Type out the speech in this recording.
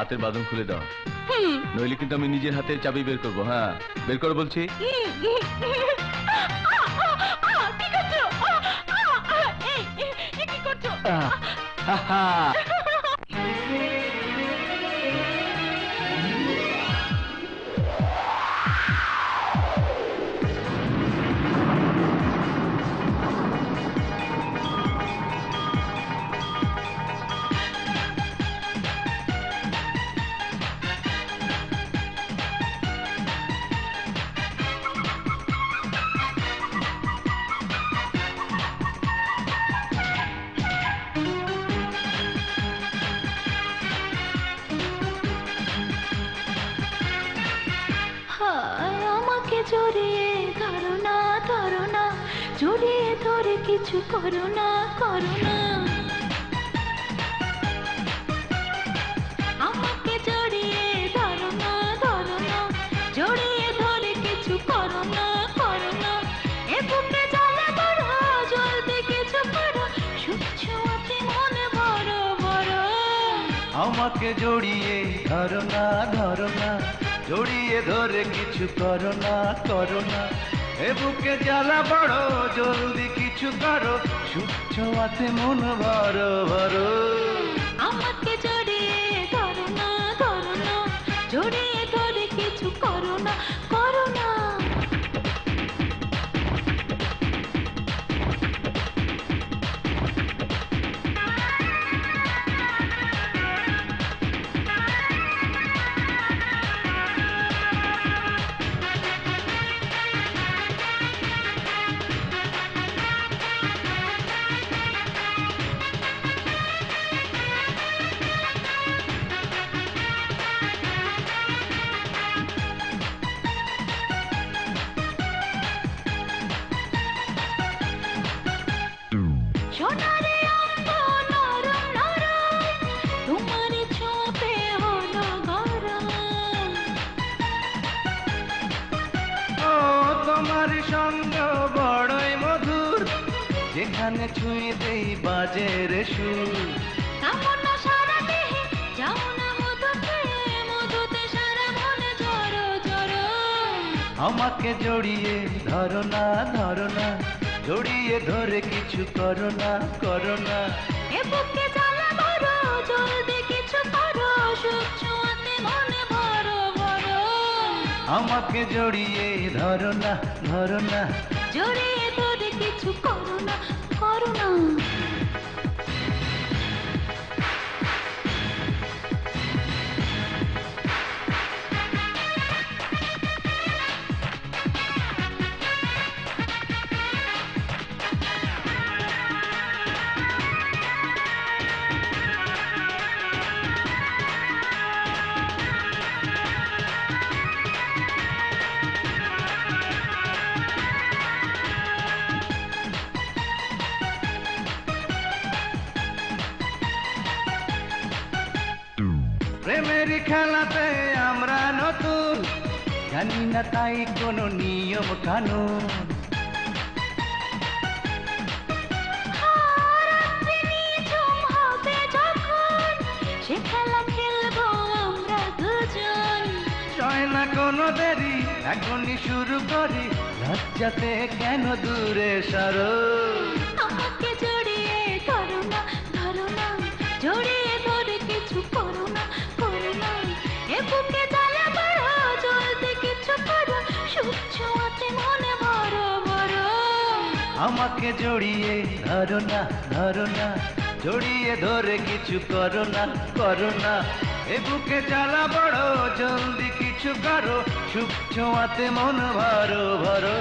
হাতের বাঁধন খুলে দাও, নইলে কিন্তু আমি নিজের হাতে চাবি বের করবো। হ্যাঁ, বের করো বলছি। জড়িয়ে ধরো না, ধরো না, জড়িয়ে ধরে কিছু করো না, করো না। আমাকে জড়িয়ে ধরো না, ধরো না, জড়িয়ে ধরে কিছু করো না, করো না। এ বুকে জ্বালা বড়, জলদি কিছু করো, সূক্ষ্ম আছে মনে বড় বড়। আমাকে জড়িয়ে ধরো না, ধরো না, জড়িয়ে ধরে কিছু করো না, করো না। এ বুকে জ্বালা বড়, জলদি কিছু করো, সুখ ছোঁয়াতে মন ভরো ভরো। আমাকে জড়িয়ে ধরো না, ধরো না, জড়িয়ে ধরে কিছু করো না, করো না। সোনারে অঙ্গ নরম নরম, তোমার ছোঁয়াতে হলো গরম। ও তোমার সঙ্গ বড়ই মধুর, যেখানে ছুঁয়ে দেই বাজে রে সুর। কামনা সারা দেহে, যাও না মধুতে, মধুতে সারা মনে জড়ো জড়ো। আমাকে জড়িয়ে ধরো না, ধরো না, জড়িয়ে ধরে কিছু করো না, করো না। এ বুকে জ্বালা বড়, জলদি কিছু করো, সুখ ছোঁয়াতে মনে বড় বড়। আমাকে জড়িয়ে ধরো না, ধরো না, জড়িয়ে ধরে কিছু করো না, করো না। প্রেমের খেলাতে আমরা নতুন, জানি না তাই কোনো নিয়ম কানুন। রাত্রি নিঝুম হবে যখন, সে খেলা খেলবো আমরা দুজন। চয় না কোনো দেরি, এখনই শুরু করি, লজ্জাতে কেন দূরে সরো। আমাকে জড়িয়ে ধরো না, ধরো না, জড়িয়ে ধরে কিছু করো না, করো না। এ বুকে জ্বালা বড়, জলদি কিছু করো, সুখ ছোঁয়াতে মনে বড় বড়। আমাকে জড়িয়ে ধরো না, ধরো না, জড়িয়ে ধরে কিছু করো না, করো না। এ বুকে জ্বালা বড়, জলদি কিছু করো, সুখ ছোঁয়াতে মন ভরো ভরো।